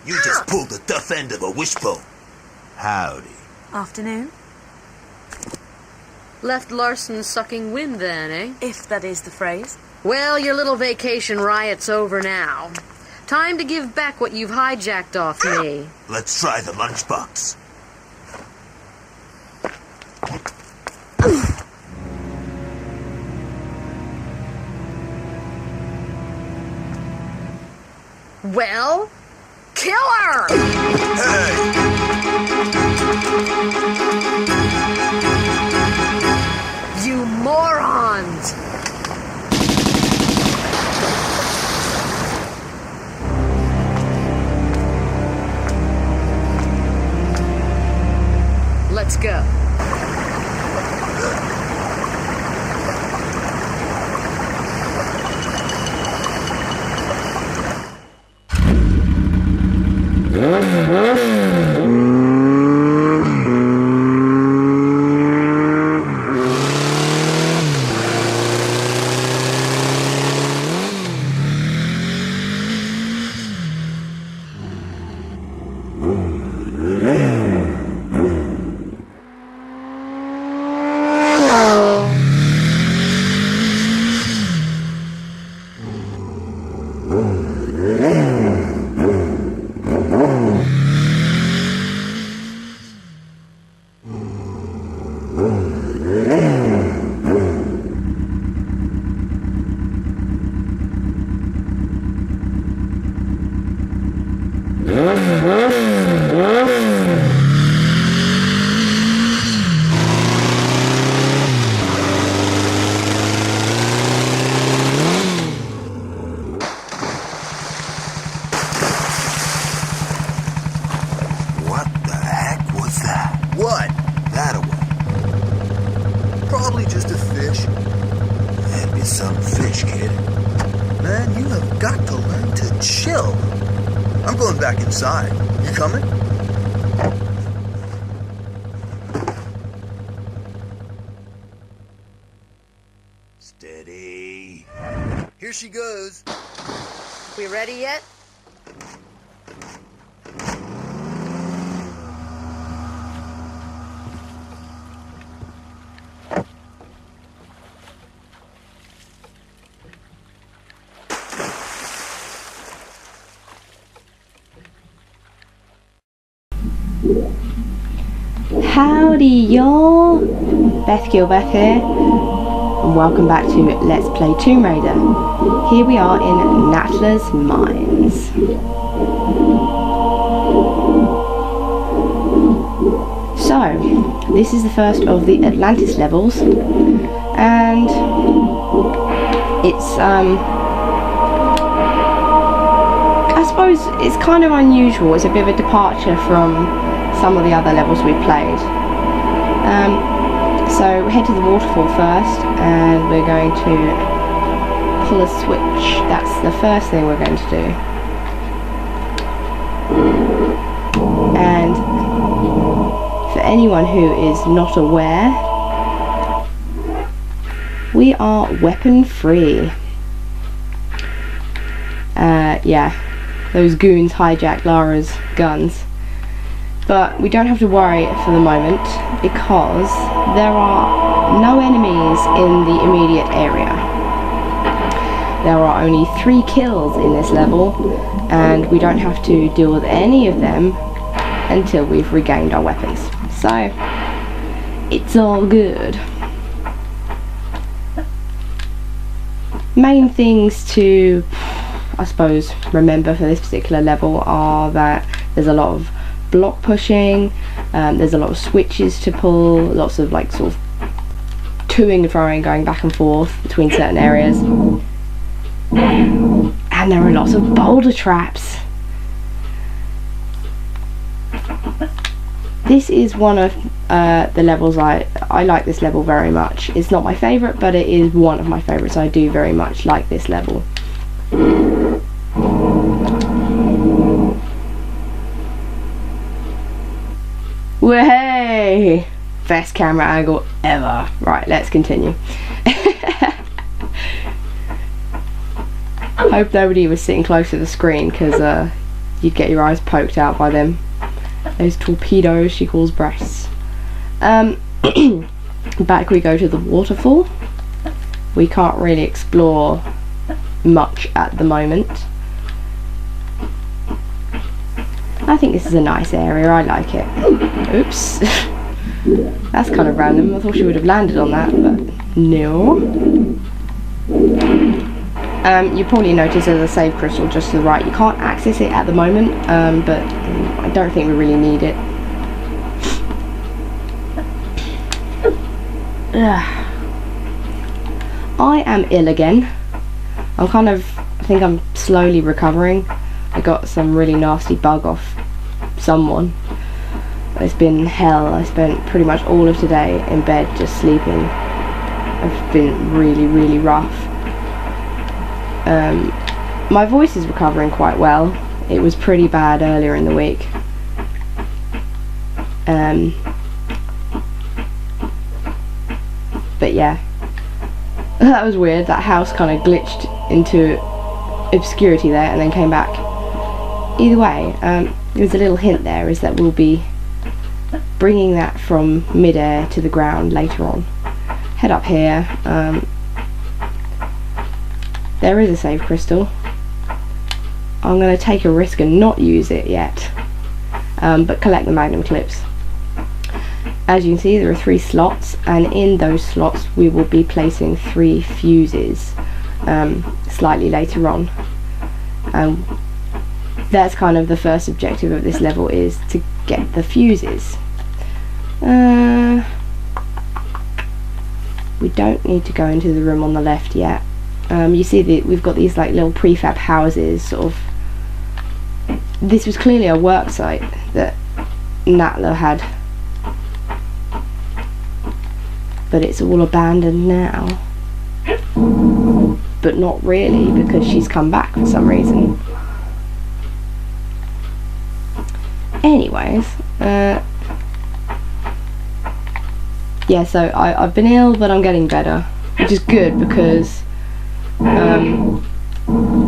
You just pulled the tough end of a wishbone. Howdy. Afternoon. Left Larson sucking wind then, eh? If that is the phrase. Well, your little vacation riot's over now. Time to give back what you've hijacked off me. Let's try the lunchbox. Well, kill her! Hey! You morons! Let's go. What? That-a-way. Probably just a fish. Had me some fish, kid. Man, you have got to learn to chill. I'm going back inside. You coming? Steady. Here she goes. We ready yet? Howdy y'all, Beth Gilbert here, and welcome back to Let's Play Tomb Raider. Here we are in Natla's mines. So, this is the first of the Atlantis levels, and it's I suppose it's kind of unusual. It's a bit of a departure from some of the other levels we've played. So we head to the waterfall first, and we're going to pull a switch. That's the first thing we're going to do. And for anyone who is not aware, we are weapon free. Yeah, those goons hijacked Lara's guns. But we don't have to worry for the moment because there are no enemies in the immediate area. There are only 3 kills in this level, and we don't have to deal with any of them until we've regained our weapons. So, it's all good. Main things to, I suppose, remember for this particular level are that there's a lot of block pushing, there's a lot of switches to pull, lots of like sort of toing and throwing, going back and forth between certain areas, and there are lots of boulder traps. This is one of the levels I like this level very much. It's not my favourite, but it is one of my favourites. I do very much like this level. Way! Best camera angle ever. Right, let's continue. Hope nobody was sitting close to the screen, because you'd get your eyes poked out by them. Those torpedoes she calls breasts. Back we go to the waterfall. We can't really explore much at the moment. I think this is a nice area, I like it. Oops. That's kind of random. I thought she would have landed on that, but no. You probably notice there's a save crystal just to the right. You can't access it at the moment, but I don't think we really need it. I am ill again. I think I'm slowly recovering. I got some really nasty bug off someone. It's been hell. I spent pretty much all of today in bed just sleeping. It's been really, really rough. My voice is recovering quite well. It was pretty bad earlier in the week. But yeah, that was weird. That house kind of glitched into obscurity there and then came back. Either way, there's a little hint there, is that we'll be bringing that from mid-air to the ground later on. Head up here. There is a save crystal. I'm going to take a risk and not use it yet, but collect the magnum clips. As you can see, there are 3 slots, and in those slots we will be placing 3 fuses slightly later on. That's kind of the first objective of this level, is to get the fuses. We don't need to go into the room on the left yet. You see that we've got these like little prefab houses, sort of. This was clearly a work site that Natla had, but it's all abandoned now. But not really, because she's come back for some reason. Anyways, yeah, so I've been ill, but I'm getting better, which is good, because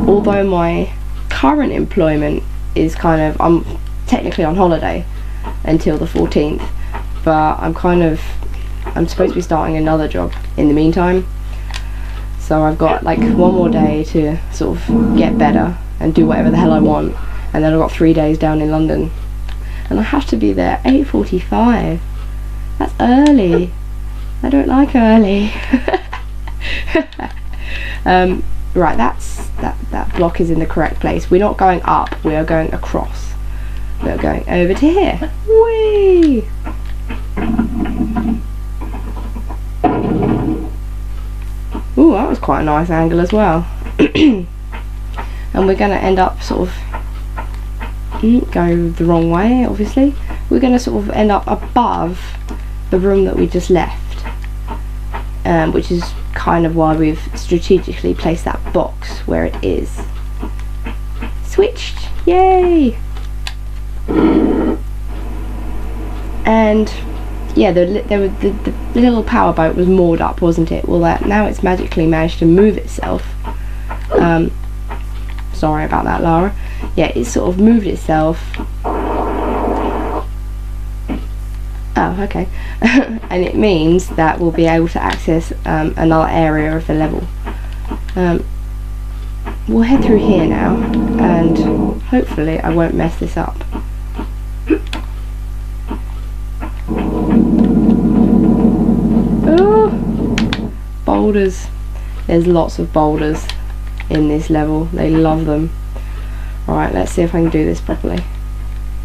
although my current employment is kind of, I'm technically on holiday until the 14th, but I'm supposed to be starting another job in the meantime, so I've got like 1 more day to sort of get better and do whatever the hell I want, and then I've got 3 days down in London, and I have to be there 8:45. That's early. I don't like early. Right, that block is in the correct place. We're not going up, we are going across. We are going over to here. Whee! Ooh, that was quite a nice angle as well. And we're going to end up sort of go the wrong way, obviously. We're going to sort of end up above the room that we just left, which is kind of why we've strategically placed that box where it is. Switched! Yay! And yeah, the little power boat was moored up, wasn't it? Well, now it's magically managed to move itself. Sorry about that, Lara. Yeah, it sort of moved itself. Oh, okay. And it means that we'll be able to access another area of the level. We'll head through here now, and hopefully I won't mess this up. Oh, boulders. There's lots of boulders in this level. They love them. Alright, let's see if I can do this properly.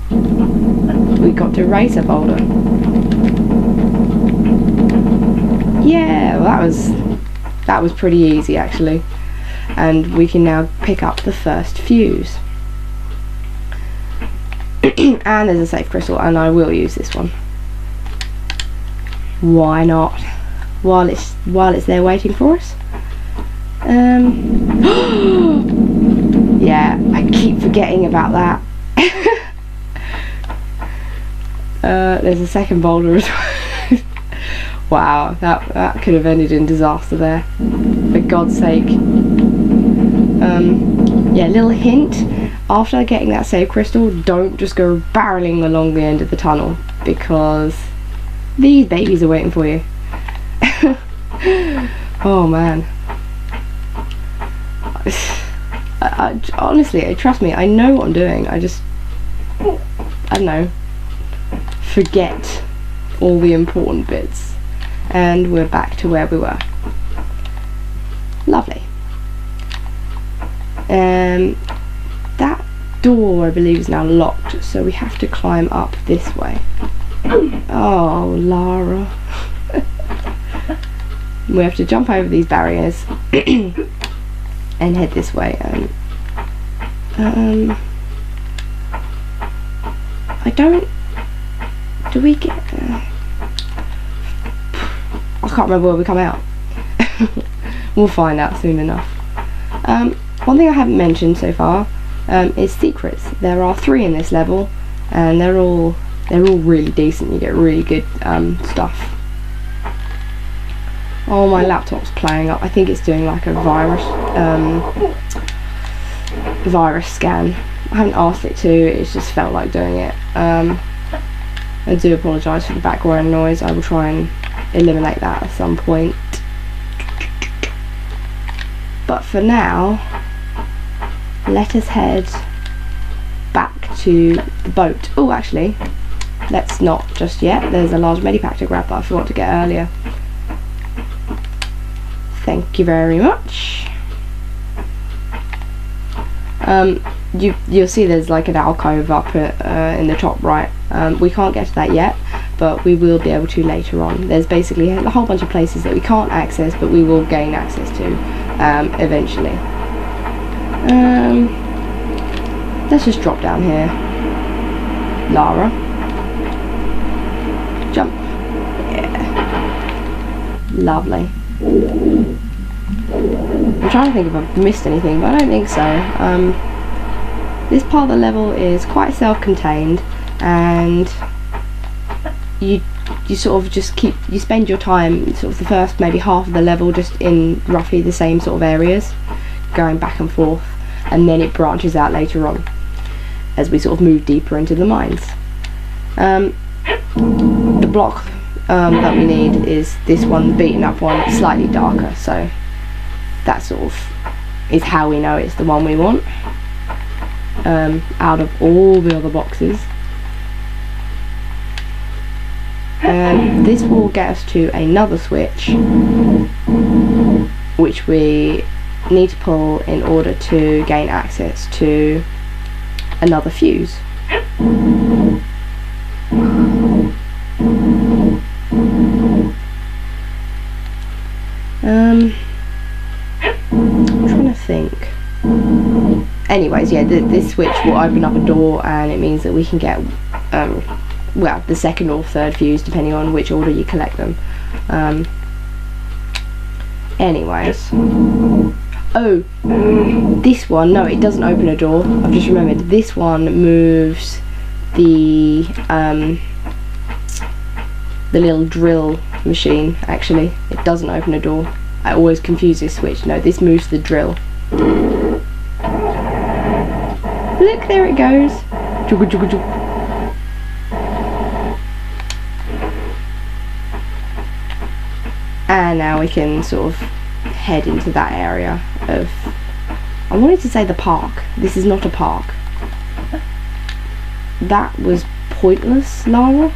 We got to raise a boulder. Yeah, well, that was pretty easy actually. And we can now pick up the first fuse. And there's a safe crystal, and I will use this one. Why not? While it's there waiting for us. Yeah, I keep forgetting about that. There's a second boulder as well. Wow, that could have ended in disaster there. For God's sake. Yeah, little hint. after getting that save crystal, don't just go barreling along the end of the tunnel, because these babies are waiting for you. Oh man. I honestly, trust me, I know what I'm doing. I don't know, forget all the important bits. And we're back to where we were. Lovely. That door, I believe, is now locked, so we have to climb up this way. Oh, Lara. We have to jump over these barriers and head this way. I don't... Do we get... I can't remember where we come out. We'll find out soon enough. One thing I haven't mentioned so far is secrets. There are 3 in this level, and they're all really decent. You get really good stuff. Oh, my laptop's playing up. I think it's doing like a virus scan. I haven't asked it to. It's just felt like doing it. I do apologise for the background noise. I will try and eliminate that at some point. But for now, let us head back to the boat. Oh, actually, let's not just yet. There's a large medipack to grab that I forgot to get earlier. Thank you very much. You'll see there's like an alcove up in the top right. We can't get to that yet, but we will be able to later on. There's basically a whole bunch of places that we can't access, but we will gain access to eventually. Let's just drop down here. Lara. Jump. Yeah. Lovely. I'm trying to think if I've missed anything, but I don't think so. This part of the level is quite self-contained, and you sort of just you spend your time, sort of the first maybe half of the level, just in roughly the same sort of areas, going back and forth, and then it branches out later on as we sort of move deeper into the mines. The block that we need is this one, the beaten up one. It's slightly darker, so that sort of is how we know it's the one we want out of all the other boxes. This will get us to another switch, which we need to pull in order to gain access to another fuse. I'm trying to think. Anyways, yeah, this switch will open up a door, and it means that we can get well, the second or third fuse, depending on which order you collect them. Anyways, oh, this one, no, it doesn't open a door. I've just remembered, this one moves the little drill machine. Actually, it doesn't open a door. I always confuse this switch. No, this moves the drill. Look, there it goes. Jugga, jugga, jugga. And now we can sort of head into that area of, I wanted to say the park. This is not a park. That was pointless, Lara.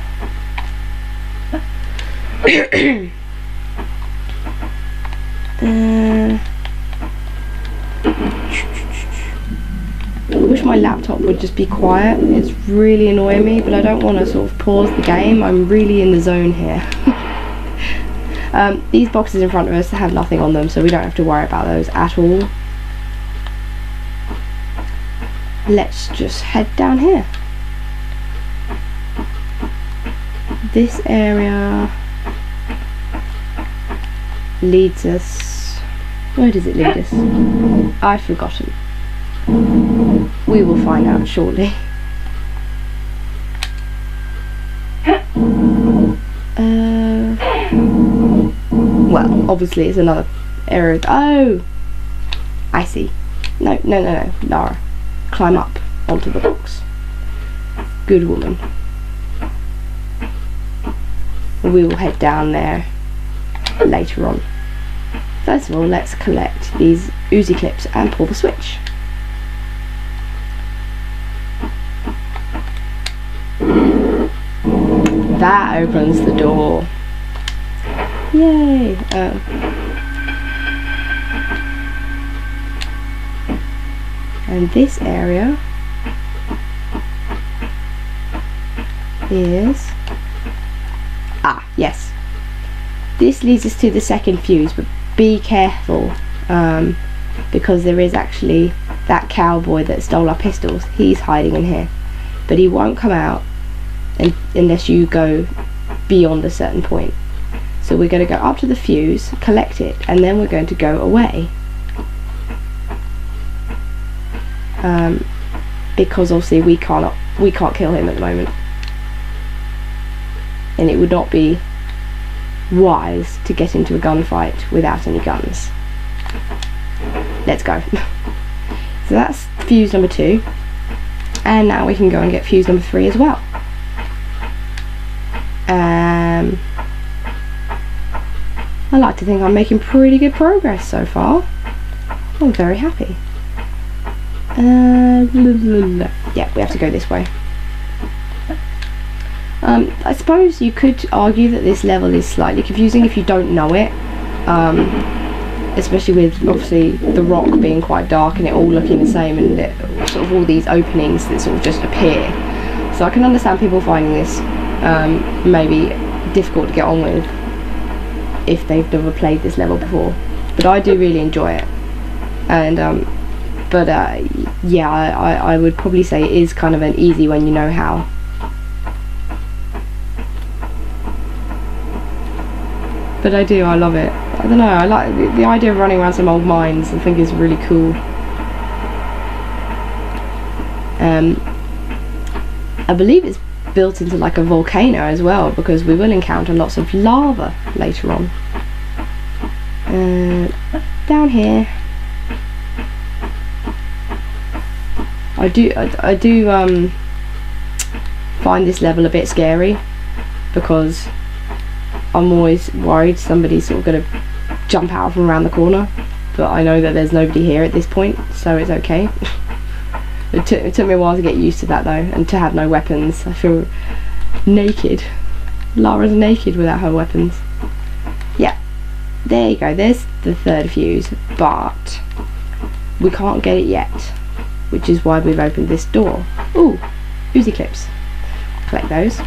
I wish my laptop would just be quiet. It's really annoying me, but I don't want to sort of pause the game. I'm really in the zone here. These boxes in front of us have nothing on them, so we don't have to worry about those at all. Let's just head down here. This area leads us... Where does it lead us? I've forgotten. We will find out shortly. Well, obviously it's another area. Oh! I see. No, Lara. Climb up. onto the box. Good woman. We will head down there later on. First of all, let's collect these Uzi clips and pull the switch. That opens the door. Yay! And this area is... yes. This leads us to the second fuse, but be careful, because there is actually that cowboy that stole our pistols. He's hiding in here, but he won't come out unless you go beyond a certain point. So we're going to go up to the fuse, collect it, and then we're going to go away. Because obviously we can't kill him at the moment, and it would not be wise to get into a gunfight without any guns. Let's go. So that's fuse number 2, and now we can go and get fuse number 3 as well. I like to think I'm making pretty good progress so far. I'm very happy. Yeah, we have to go this way. I suppose you could argue that this level is slightly confusing if you don't know it, especially with obviously the rock being quite dark and it all looking the same, and sort of all these openings that sort of just appear. So I can understand people finding this maybe difficult to get on with if they've never played this level before, but I do really enjoy it. And yeah, I would probably say it is kind of an easy when you know how. But I love it. I don't know, I like the idea of running around some old mines. I think is really cool. I believe it's built into like a volcano as well, because we will encounter lots of lava later on. Down here, I do find this level a bit scary, because I'm always worried somebody's sort of going to jump out from around the corner, but I know that there's nobody here at this point, so it's okay. It took me a while to get used to that though, and to have no weapons. I feel naked. Lara's naked without her weapons. Yeah, there you go, there's the third fuse, but we can't get it yet, which is why we've opened this door. Ooh, Uzi clips. Collect those.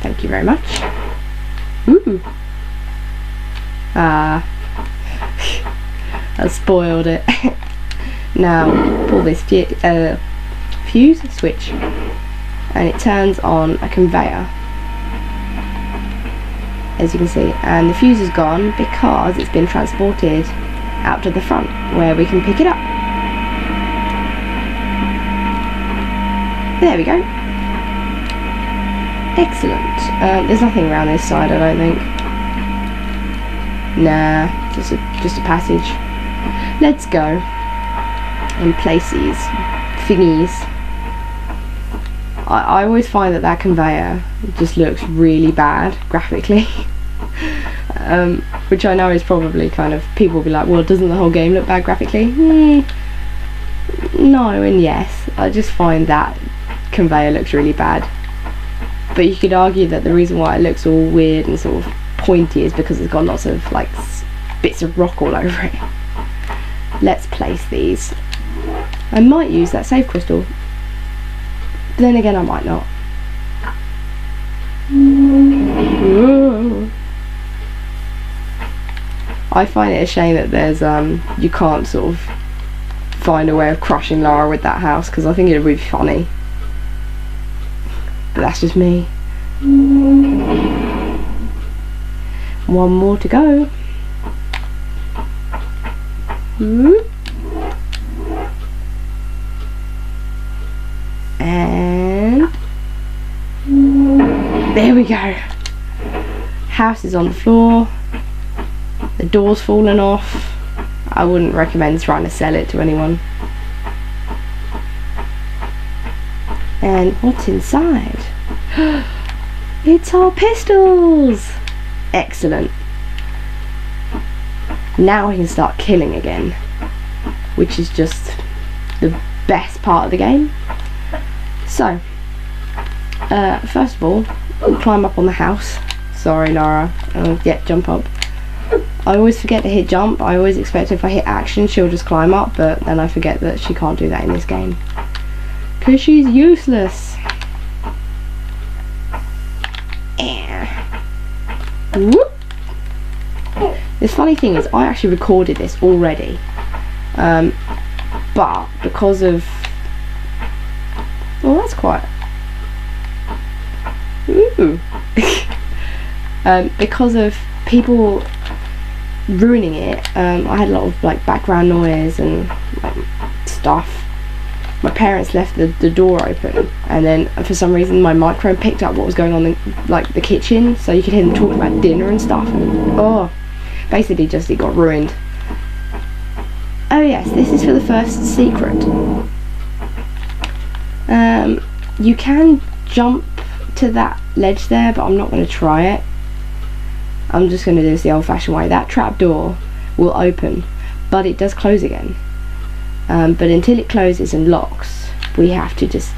Thank you very much. Ooh. I spoiled it. Now pull this fuse switch, and it turns on a conveyor, as you can see, and the fuse is gone because it's been transported out to the front where we can pick it up. There we go. Excellent. There's nothing around this side, I don't think. Nah, just a passage. Let's go and place these thingies. I always find that conveyor just looks really bad graphically. Which I know is probably kind of, people will be like, well, doesn't the whole game look bad graphically? No and yes. I just find that conveyor looks really bad. But you could argue that the reason why it looks all weird and sort of pointy is because it's got lots of like bits of rock all over it. Let's place these. I might use that save crystal, but then again I might not. I find it a shame that there's you can't sort of find a way of crushing Lara with that house, because I think it would be funny. But that's just me. One more to go. And there we go. House is on the floor. The door's fallen off. I wouldn't recommend trying to sell it to anyone. And what's inside? It's our pistols! Excellent. Now we can start killing again, which is just the best part of the game. So, first of all, we'll climb up on the house. Sorry, Lara. Yeah, jump up. I always forget to hit jump. I always expect if I hit action, she'll just climb up, but then I forget that she can't do that in this game. Because she's useless. Whoop. This funny thing is, I actually recorded this already. But because of... Well, that's quite... Ooh. Because of people ruining it, I had a lot of like background noise and like stuff. My parents left the door open, and then for some reason my microphone picked up what was going on in like the kitchen, so you could hear them talking about dinner and stuff, and basically just it got ruined. Oh yes, this is for the first secret. You can jump to that ledge there, but I'm not going to try it. I'm just going to do this the old-fashioned way. That trapdoor will open, but it does close again. But until it closes and locks, we have to just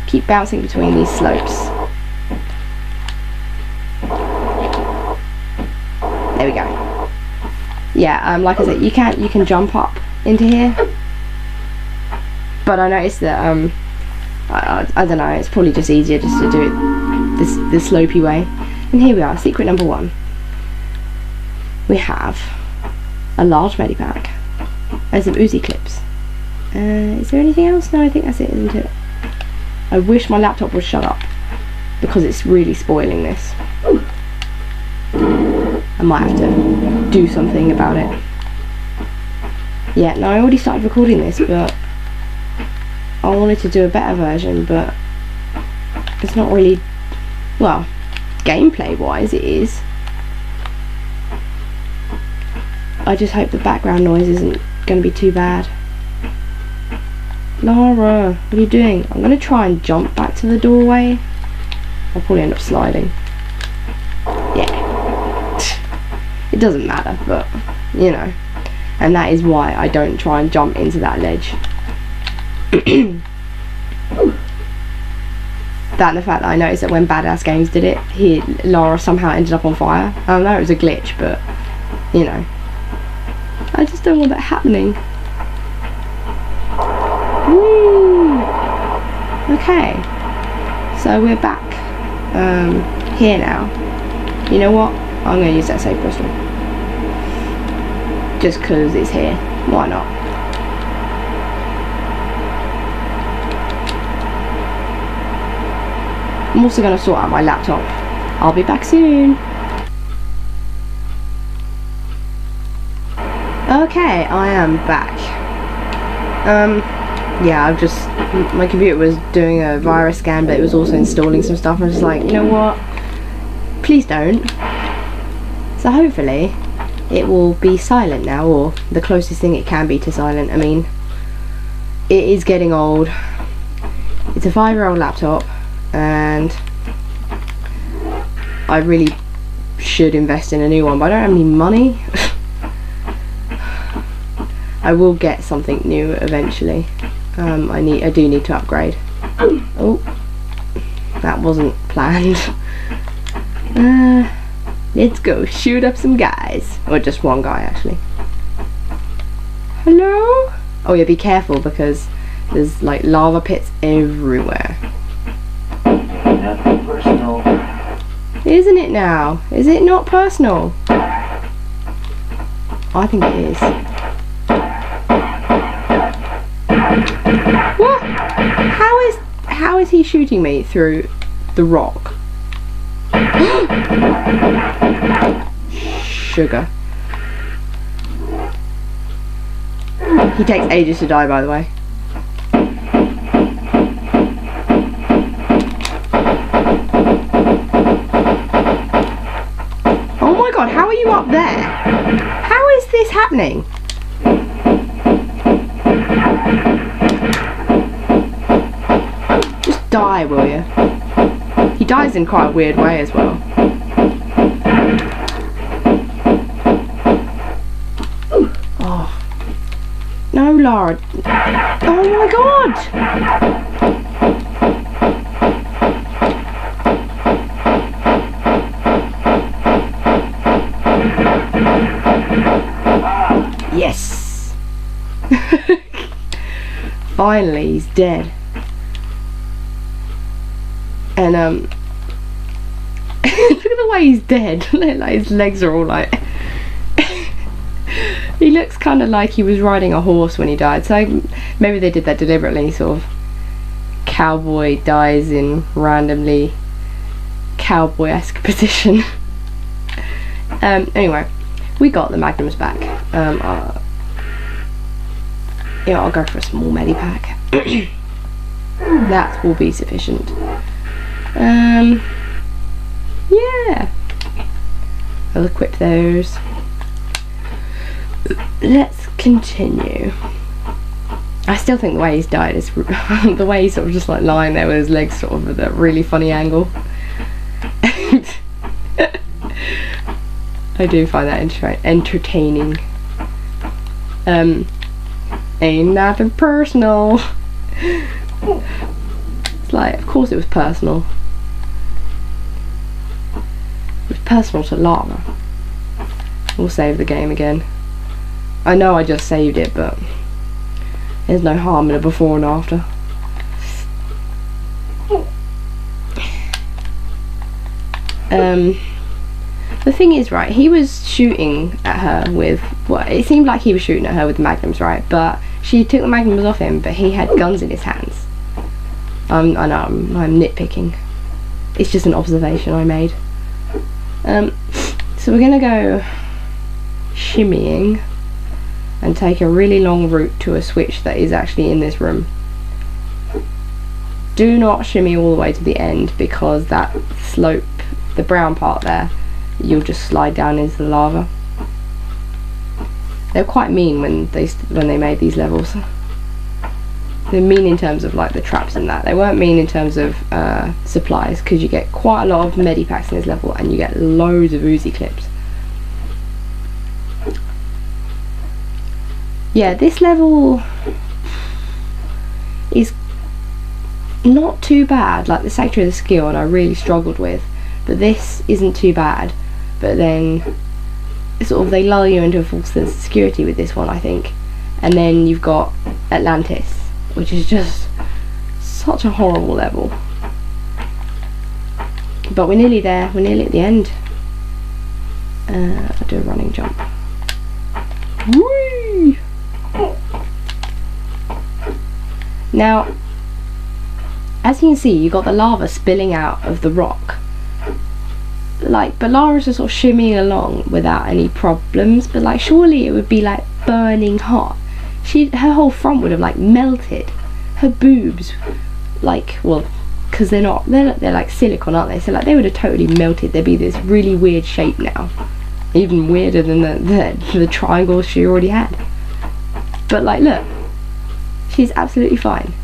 keep bouncing between these slopes. There we go. Yeah, like I said, you can jump up into here, but I noticed that I don't know, it's probably just easier just to do it this slopey way. And here we are, secret number 1. We have a large medipack and some Uzi clips. Is there anything else? No, I think that's it, isn't it? I wish my laptop would shut up, because it's really spoiling this. I might have to do something about it. Yeah, no, I already started recording this, but I wanted to do a better version, but it's not really, well, gameplay wise it is. I just hope the background noise isn't going to be too bad. Lara, what are you doing? I'm going to try and jump back to the doorway. I'll probably end up sliding. Yeah. It doesn't matter, but, you know. And that is why I don't try and jump into that ledge. That and the fact that I noticed that when Badass Games did it, Lara somehow ended up on fire. I know it was a glitch, but, you know. I just don't want that happening. Woo! Okay. So we're back here now. You know what? I'm going to use that save crystal. Just because it's here. Why not? I'm also going to sort out my laptop. I'll be back soon. Okay, I am back. Yeah, my computer was doing a virus scan, but it was also installing some stuff. I was just like, you know what? Please don't. So hopefully it will be silent now, or the closest thing it can be to silent. I mean, it is getting old. It's a 5-year-old laptop, and I really should invest in a new one, but I don't have any money. I will get something new eventually. I do need to upgrade. Oh, that wasn't planned. Let's go shoot up some guys, or just one guy actually. Hello? Oh yeah, be careful because there's like lava pits everywhere. Nothing personal. Isn't it now? Is it not personal? I think it is. What? How is he shooting me through the rock? Sugar. He takes ages to die, by the way. Oh my god, how are you up there? How is this happening? die, will you? He dies in quite a weird way as well. Oh. No, Lara. Oh my god! Yes! Finally, he's dead. And look at the way he's dead. Like his legs are all like he looks kind of like he was riding a horse when he died, so maybe they did that deliberately. Sort of cowboy dies in randomly cowboy-esque position. Anyway, we got the magnums back. Yeah, I'll go for a small medipack. That will be sufficient. Yeah, I'll equip those. Let's continue. I still think the way he's died is the way he's sort of just like lying there with his legs sort of at that really funny angle. I do find that entertaining. Ain't nothing personal. It's like, of course it was personal. It was personal to Lara. We'll save the game again. I know I just saved it, but there's no harm in a before and after. The thing is, right, he was shooting at her with, well, it seemed like he was shooting at her with magnums, right, but she took the magnums off him, but he had guns in his hands. I know, I'm nitpicking. It's just an observation I made. So we're gonna go shimmying and take a really long route to a switch that is actually in this room. Do not shimmy all the way to the end, because that slope, the brown part there, you'll just slide down into the lava. They're quite mean when they made these levels. They're mean in terms of like the traps and that. They weren't mean in terms of supplies, because you get quite a lot of medipacks in this level and you get loads of Uzi clips. Yeah, this level is not too bad. Like the Sector of the Skill, and I really struggled with, but this isn't too bad. But then sort of they lull you into a false sense of security with this one, I think. And then you've got Atlantis, which is just such a horrible level. But we're nearly there. We're nearly at the end. I'll do a running jump. Whee! Now, as you can see, you got the lava spilling out of the rock. Like, but Lara's just sort of shimmying along without any problems. But like, surely it would be like burning hot. Her whole front would have like melted. Her boobs, like, well, because they're like silicone, aren't they? So like they would have totally melted. There'd be this really weird shape now, even weirder than the triangles she already had. But like, look, she's absolutely fine.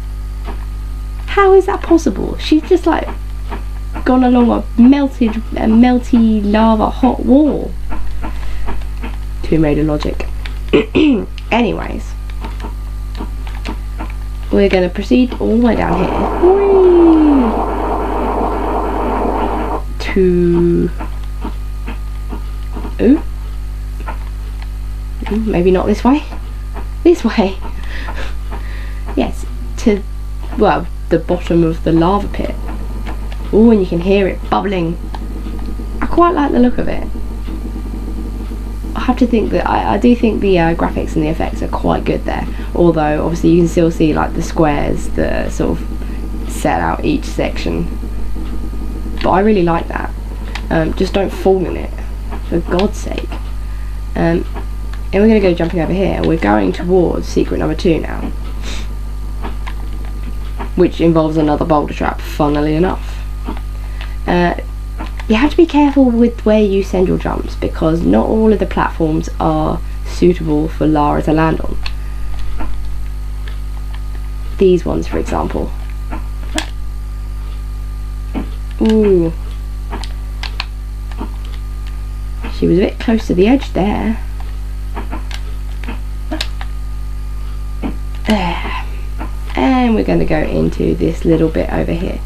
How is that possible? She's just like gone along a melty lava hot wall. Tomb Raider logic. Anyways, we're going to proceed all the way down here. Whee! To... Ooh. Maybe not this way. This way. Yes, to, well, the bottom of the lava pit. Oh, and you can hear it bubbling. I quite like the look of it. I have to think that I do think the graphics and the effects are quite good there, although obviously you can still see like the squares that sort of set out each section, but I really like that. Just don't fall in it, for God's sake. And we're going to go jumping over here. We're going towards secret number 2 now, which involves another boulder trap, funnily enough. You have to be careful with where you send your jumps, because not all of the platforms are suitable for Lara to land on. These ones, for example. Ooh. She was a bit close to the edge there. There. And we're going to go into this little bit over here,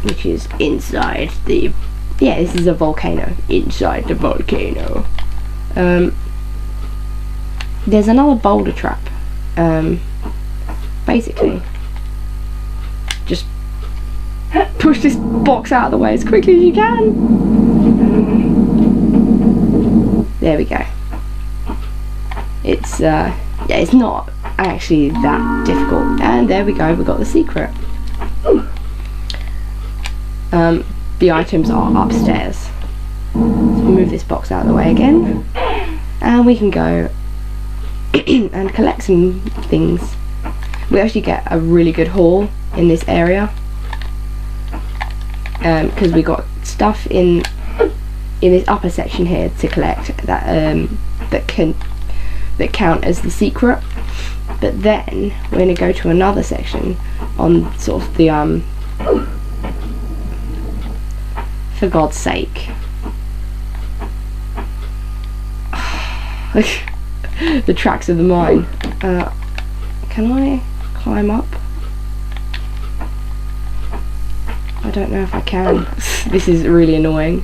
which is inside the... Yeah, this is a volcano. Inside the volcano. There's another boulder trap. Basically, just push this box out of the way as quickly as you can. There we go. It's yeah, it's not actually that difficult. And there we go, we got the secret. The items are upstairs. So move this box out of the way again, and we can go and collect some things. We actually get a really good haul in this area, because we got stuff in this upper section here to collect that that count as the secret. But then we're going to go to another section on sort of the for God's sake. The tracks of the mine. Can I climb up? I don't know if I can. This is really annoying.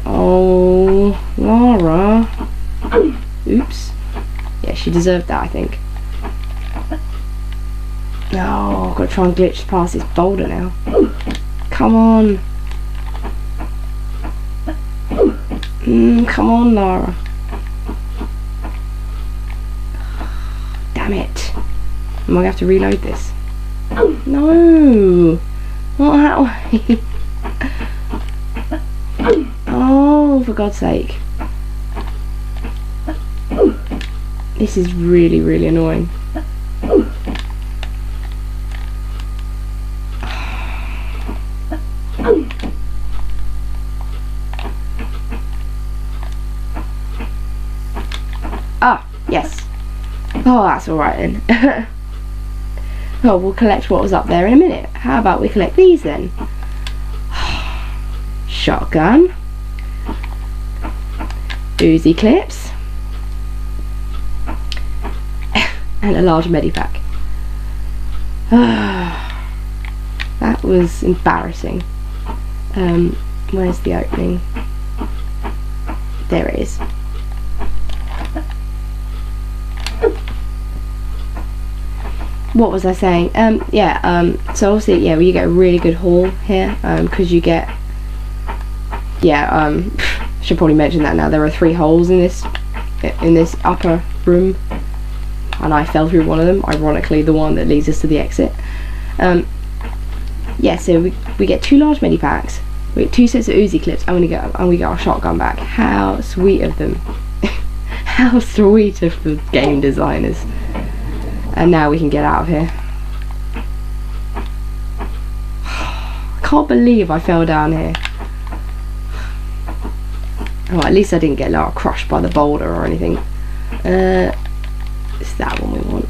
Oh, Lara. Oops. Yeah, she deserved that, I think. No, I've got to try and glitch past this boulder now. Come on. Come on, Lara. Damn it. Am I going to have to reload this? No. Not that way. Oh, for God's sake. This is really, really annoying. Ah, yes. Oh, that's alright then. Oh, we'll collect what was up there in a minute. How about we collect these then? Shotgun. Uzi clips. And a large medipack. That was embarrassing. Where's the opening? There it is. What was I saying? So obviously, yeah, you get a really good haul here, because you get, should probably mention that now. There are 3 holes in this upper room, and I fell through one of them. Ironically, the one that leads us to the exit. So we get 2 large medipacks, we get 2 sets of Uzi clips, and we get our shotgun back. How sweet of them! How sweet of the game designers. And now we can get out of here. I can't believe I fell down here. Oh, at least I didn't get Lara crushed by the boulder or anything. It's that one we want.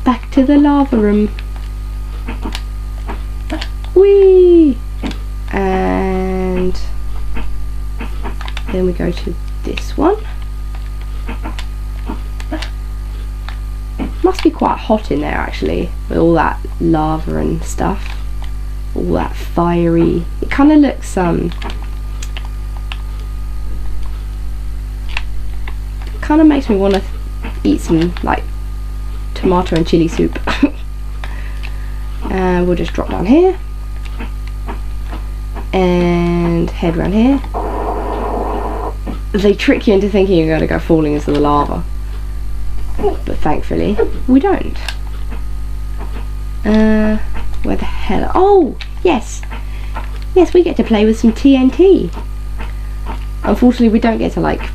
Back to the lava room. Whee! And then we go to this one. Must be quite hot in there actually, with all that lava and stuff, all that fiery. It kind of looks kind of makes me want to eat some like tomato and chili soup. And we'll just drop down here and head around here. They trick you into thinking you're going to go falling into the lava. But thankfully, we don't. Where the hell? Oh, yes! Yes, we get to play with some TNT. Unfortunately, we don't get to, like,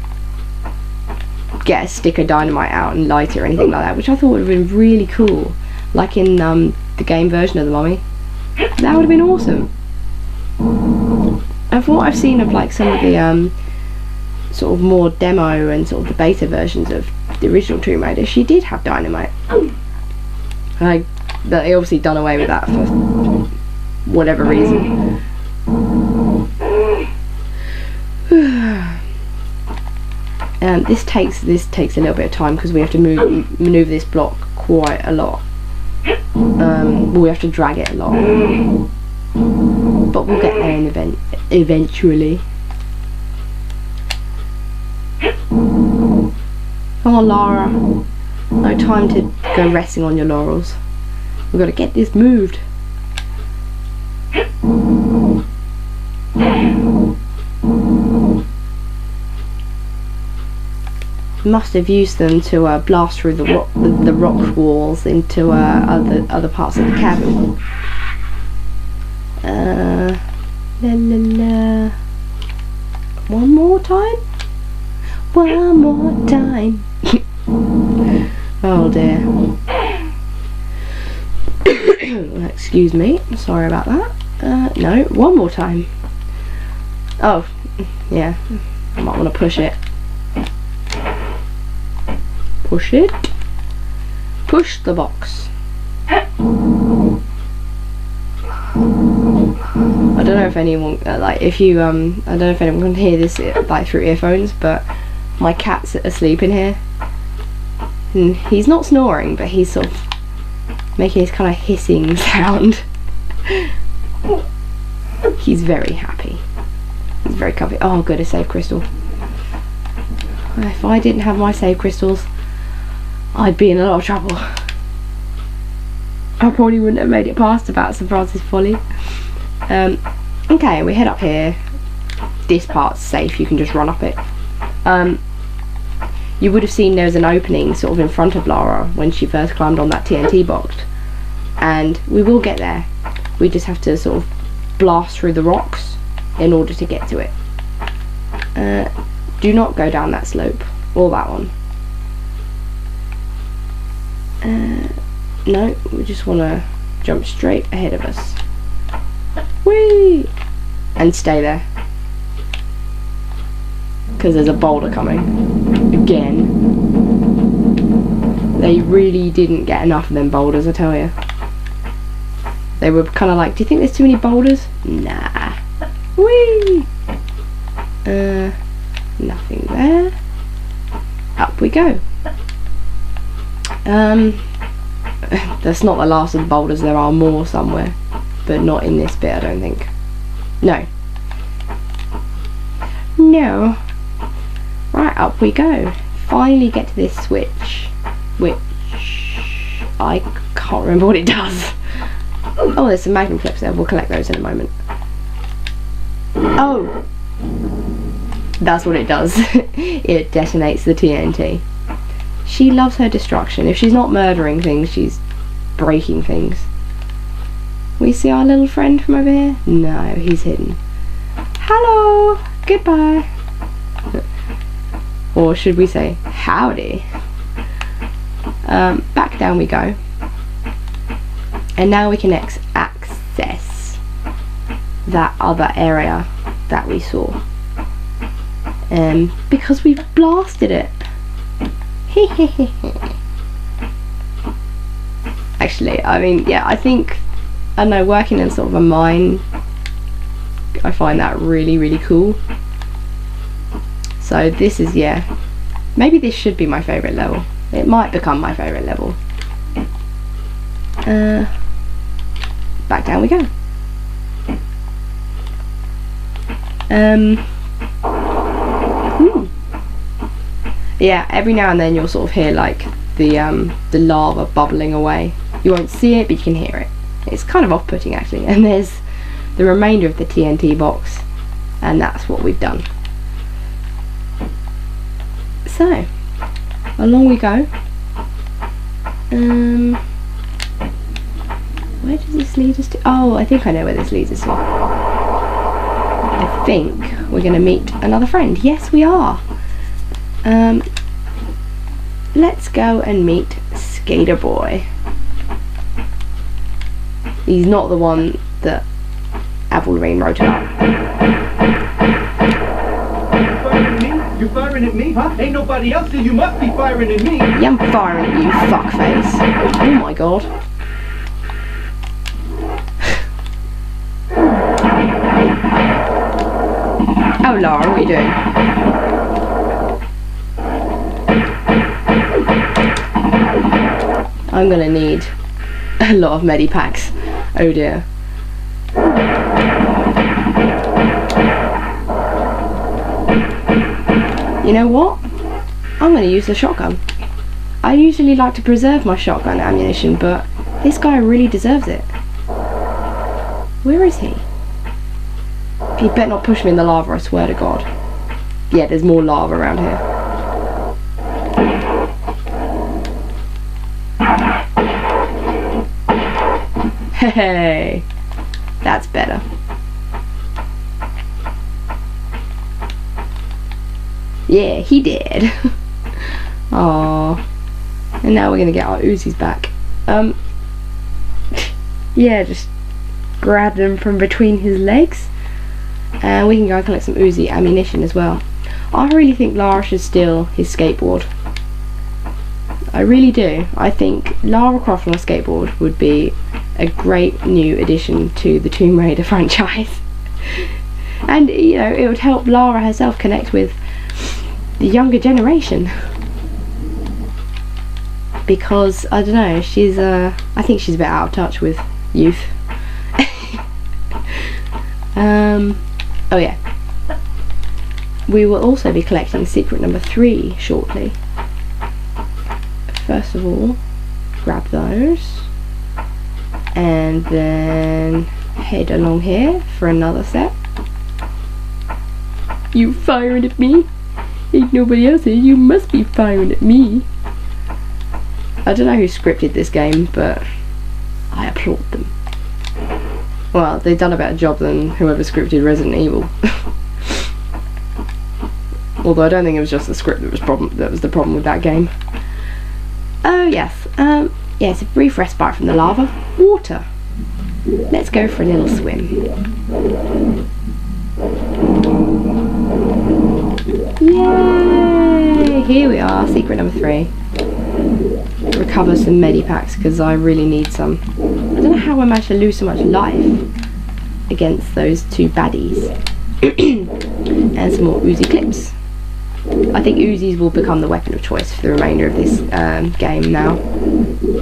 get a stick of dynamite out and light it or anything like that, which I thought would have been really cool. Like in the game version of the Mummy. That would have been awesome. And from what I've seen of, like, some of the, sort of more demo and sort of the beta versions of the original Tomb Raider, she did have dynamite. They obviously done away with that for whatever reason. This takes a little bit of time because we have to maneuver this block quite a lot. We have to drag it a lot, but we'll get there eventually. Come on, Lara. No time to go resting on your laurels. We've got to get this moved. Must have used them to blast through the rock walls into other parts of the cabin. La la la. One more time. One more time. Oh dear. Excuse me. Sorry about that. No, one more time. Oh, yeah. I might want to push it. Push it. Push the box. I don't know if anyone I don't know if anyone can hear this like through earphones, but my cat's asleep in here. And he's not snoring, but he's sort of making this kind of hissing sound. He's very happy. He's very comfy. Oh, good, a save crystal. If I didn't have my save crystals, I'd be in a lot of trouble. I probably wouldn't have made it past about St. Francis Folly. Okay, we head up here. This part's safe, you can just run up it. You would have seen there was an opening sort of in front of Lara when she first climbed on that TNT box. And we will get there. We just have to sort of blast through the rocks in order to get to it. Do not go down that slope, or that one. No, we just want to jump straight ahead of us. Whee! And stay there. Because there's a boulder coming. Again. They really didn't get enough of them boulders, I tell you. They were kind of like, do you think there's too many boulders? Nah. Whee! Nothing there. Up we go. That's not the last of the boulders, there are more somewhere, but not in this bit, I don't think. No. No. Right, up we go. Finally get to this switch, which I can't remember what it does. Oh, there's some magnum clips there, we'll collect those in a moment. Oh! That's what it does. It detonates the TNT. She loves her destruction. If she's not murdering things, she's breaking things. We see our little friend from over here? No, he's hidden. Hello! Goodbye! Or should we say, howdy? Back down we go. And now we can access that other area that we saw. Because we've blasted it. Actually, I mean, yeah, I think, I don't know, working in sort of a mine, I find that really, really cool. So this is, yeah, maybe this should be my favourite level. It might become my favourite level. Back down we go. Yeah, every now and then you'll sort of hear like the lava bubbling away. You won't see it, but you can hear it. It's kind of off-putting actually. And there's the remainder of the TNT box, and that's what we've done. So, along we go. Where does this lead us to? Oh, I think I know where this leads us to. I think we're going to meet another friend. Yes, we are. Let's go and meet Skater Boy. He's not the one that Avril Lavigne wrote about. You firing at me, huh? Ain't nobody else here. You must be firing at me. Yeah, I'm firing at you, fuckface. Oh my god. Oh, Lara, what are you doing? I'm gonna need a lot of medipacks. Oh dear. You know what? I'm gonna use the shotgun. I usually like to preserve my shotgun ammunition, but this guy really deserves it. Where is he? He better not push me in the lava, I swear to God. Yeah, there's more lava around here. Hey, that's better. Yeah, he did. Aww. And now we're gonna get our Uzis back. Yeah, just grab them from between his legs. And we can go and collect some Uzi ammunition as well. I really think Lara should steal his skateboard. I really do. I think Lara Croft on a skateboard would be a great new addition to the Tomb Raider franchise. And, you know, it would help Lara herself connect with the younger generation. Because, I don't know, she's, I think she's a bit out of touch with youth. Oh yeah. We will also be collecting secret number 3 shortly. First of all, grab those. And then head along here for another set. You firing at me? Ain't nobody else here, you must be firing at me. I don't know who scripted this game, but I applaud them. Well, they've done a better job than whoever scripted Resident Evil. Although I don't think it was just the script that was the problem with that game. Oh yes, it's a brief respite from the lava. Water. Let's go for a little swim. Yay! Here we are, secret number 3. Recover some medipacks because I really need some. I don't know how I managed to lose so much life against those 2 baddies. And some more Uzi clips. I think Uzis will become the weapon of choice for the remainder of this game now.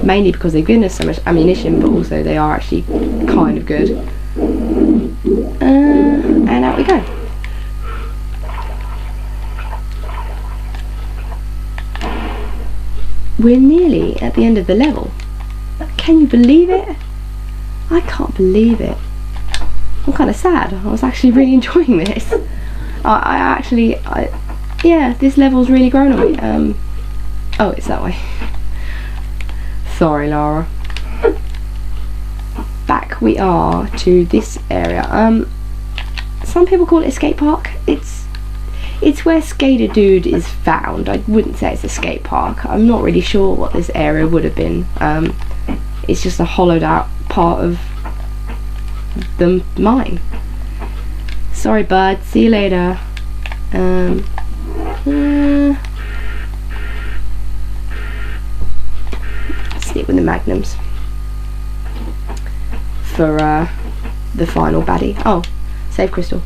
Mainly because they've given us so much ammunition, but also they are actually kind of good. And out we go. We're nearly at the end of the level. Can you believe it? I can't believe it. I'm kind of sad. I was actually really enjoying this. Yeah, this level's really grown on me. Oh, it's that way. Sorry, Lara. Back we are to this area. Some people call it a skate park. It's where Skater Dude is found. I wouldn't say it's a skate park. I'm not really sure what this area would have been. It's just a hollowed out part of the mine. Sorry, bud. See you later. Stick with the magnums for the final baddie. Oh, save crystal.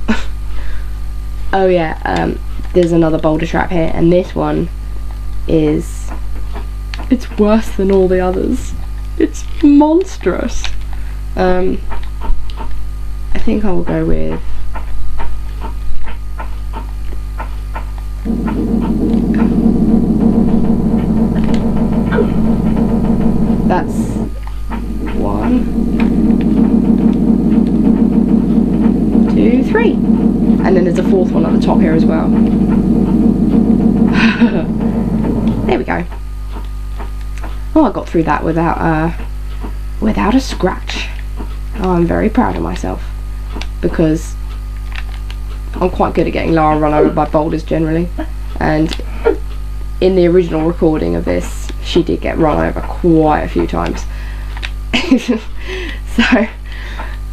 Oh yeah, there's another boulder trap here, and this one it's worse than all the others. It's monstrous. I think I will go with that's 1, 2, 3, and then there's a 4th one at the top here as well. There we go. Oh, I got through that without a scratch. Oh, I'm very proud of myself because I'm quite good at getting Lara run over by boulders generally, and in the original recording of this she did get run over quite a few times. So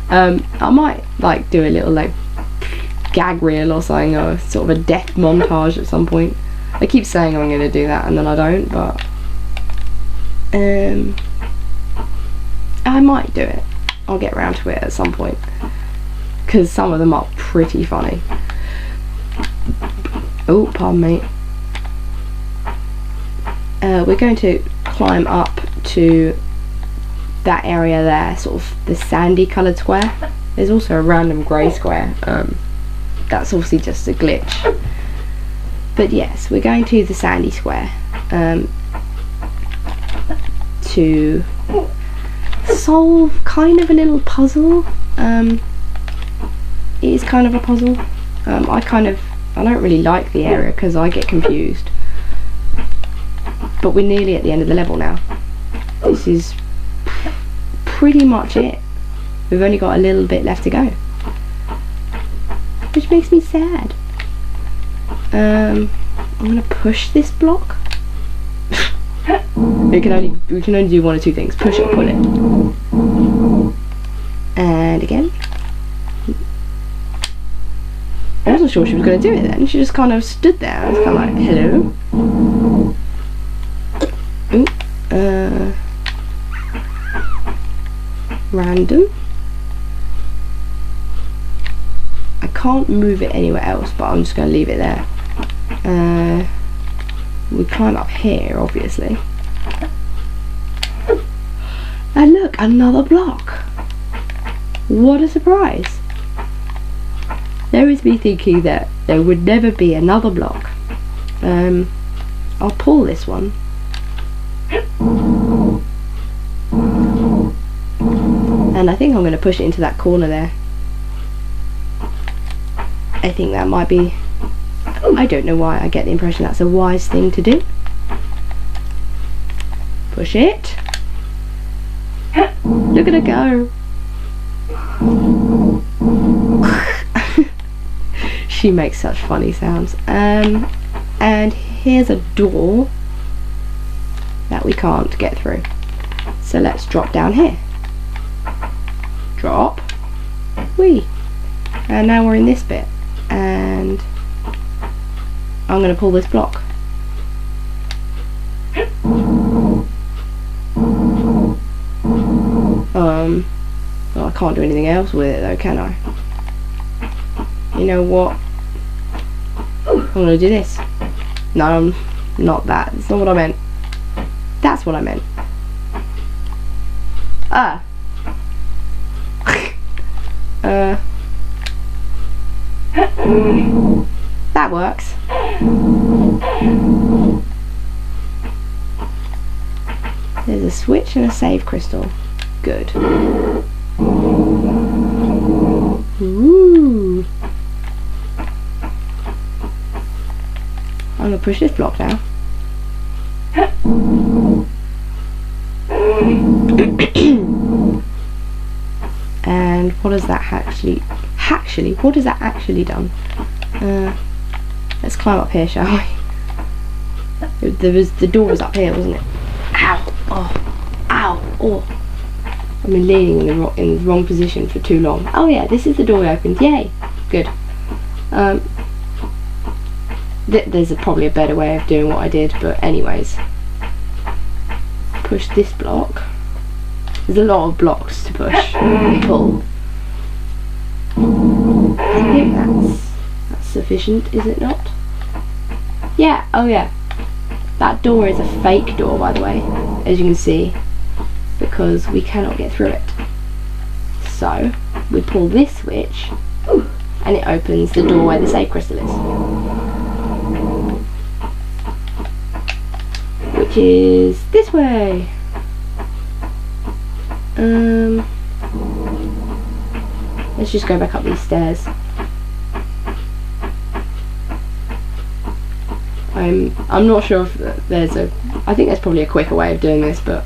I might like do a little gag reel or something, or sort of a death montage at some point. I keep saying I'm going to do that and then I don't, but I might do it. I'll get around to it at some point because some of them are pretty funny. Oh, pardon me. We're going to climb up to that area there, sort of the sandy coloured square. There's also a random grey square. That's obviously just a glitch. But yes, we're going to the sandy square to solve kind of a little puzzle. It is kind of a puzzle. I don't really like the area because I get confused. But we're nearly at the end of the level now. This is pretty much it. We've only got a little bit left to go, which makes me sad. I'm gonna push this block. we can only do one or two things: push it or pull it. And again. I wasn't sure she was going to do it then. She just kind of stood there. I was kind of like, hello. Ooh, random. I can't move it anywhere else, but I'm just going to leave it there. We climb up here, obviously. And look, another block. What a surprise. There is me thinking that there would never be another block. I'll pull this one. And I think I'm going to push it into that corner there. I think that might be... I don't know why, I get the impression that's a wise thing to do. Push it. Look at her go. She makes such funny sounds. And here's a door that we can't get through. So let's drop down here. Drop. Whee. And now we're in this bit. And I'm going to pull this block. Well, I can't do anything else with it though, can I? You know what? I'm going to do this. No, not that. That's not what I meant. That's what I meant. That works. There's a switch and a save crystal. Good. Ooh. I'm gonna push this block down. And what does that what has that actually done? Let's climb up here, shall we? The door was up here, wasn't it? Ow! Oh! Ow! Oh! I've been leaning in the wrong position for too long. Oh yeah, this is the door we opened. Yay! Good. There's probably a better way of doing what I did, but anyways. Push this block. There's a lot of blocks to push and pull. I think that's sufficient, is it not? Yeah, oh yeah. That door is a fake door, by the way, as you can see, because we cannot get through it. So, we pull this switch, and it opens the door where the save crystal is. Which is this way. Let's just go back up these stairs. I'm not sure if there's I think there's probably a quicker way of doing this, but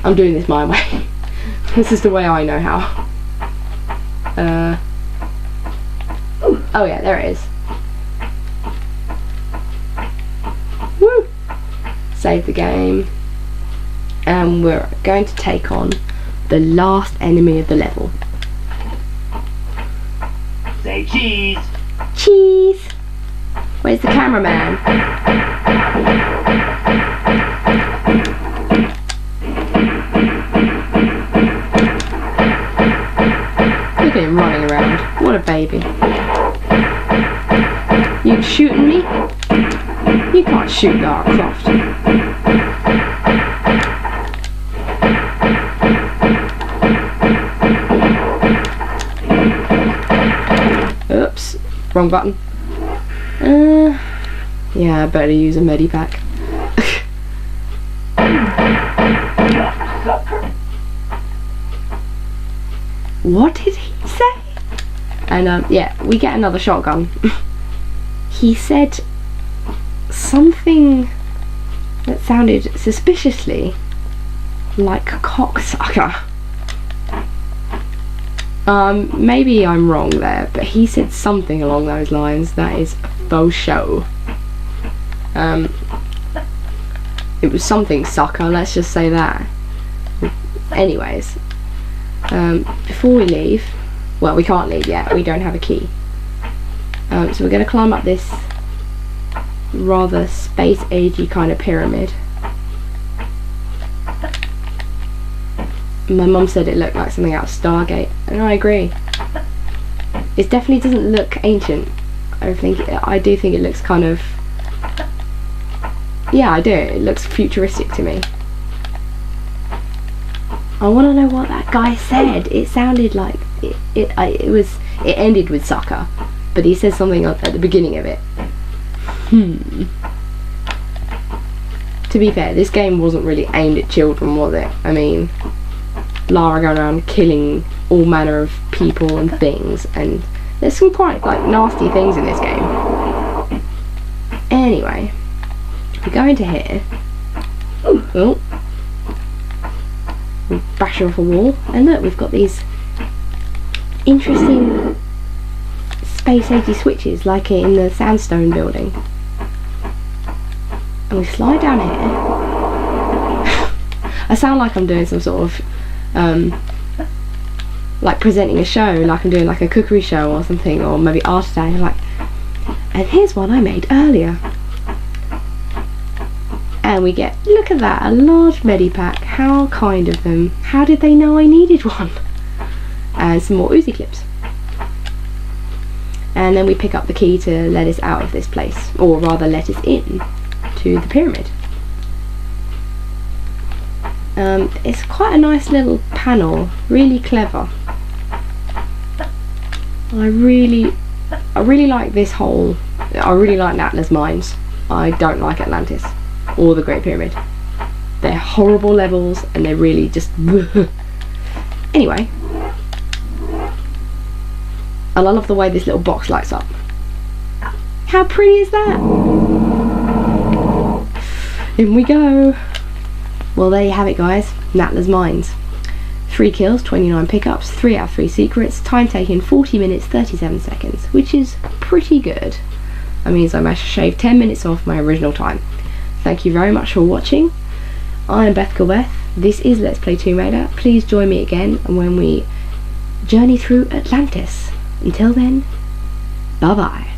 I'm doing this my way. This is the way I know how. Oh yeah, there it is. Woo! Save the game. And we're going to take on the last enemy of the level. Say cheese. Cheese! Where's the cameraman? Look at him running around. What a baby. You shooting me? You can't shoot Lara Croft. Oops, wrong button. Yeah, I better use a medipack. What did he say? And yeah, we get another shotgun. He said something that sounded suspiciously like cocksucker. Maybe I'm wrong there, but he said something along those lines that is faux show. It was something sucker, let's just say that. Anyways, before we leave, well, we can't leave yet, we don't have a key. So we're going to climb up this rather space-agey kind of pyramid. My mum said it looked like something out of Stargate, and I agree. It definitely doesn't look ancient. I do think it looks kind of... Yeah, I do. It looks futuristic to me. I want to know what that guy said. It sounded like it ended with sucker, but he said something at the beginning of it. To be fair, this game wasn't really aimed at children, was it? I mean, Lara going around killing all manner of people and things, and there's some quite like nasty things in this game. Anyway, we go into here. Oh, we bash off a wall, and look, we've got these interesting space-agey switches like in the sandstone building. And we slide down here. I sound like I'm doing some sort of like presenting a show, like I'm doing like a cookery show or something, or maybe art day, like, and here's one I made earlier. And we get, look at that, a large medipack. How kind of them. How did they know I needed one? And some more Uzi clips. And then we pick up the key to let us out of this place, or rather let us in to the pyramid. It's quite a nice little panel, really clever. I really like this whole... I really like Natla's mines. I don't like Atlantis or the Great Pyramid. They're horrible levels and they're really just... Anyway. And I love the way this little box lights up. How pretty is that? In we go. Well, there you have it, guys. Natla's mines. 3 kills, 29 pickups, 3 out of 3 secrets, time taken 40 minutes 37 seconds, which is pretty good. That means I managed to shave 10 minutes off my original time. Thank you very much for watching. I am Beth Gilbeth. This is Let's Play Tomb Raider. Please join me again when we journey through Atlantis. Until then, bye bye.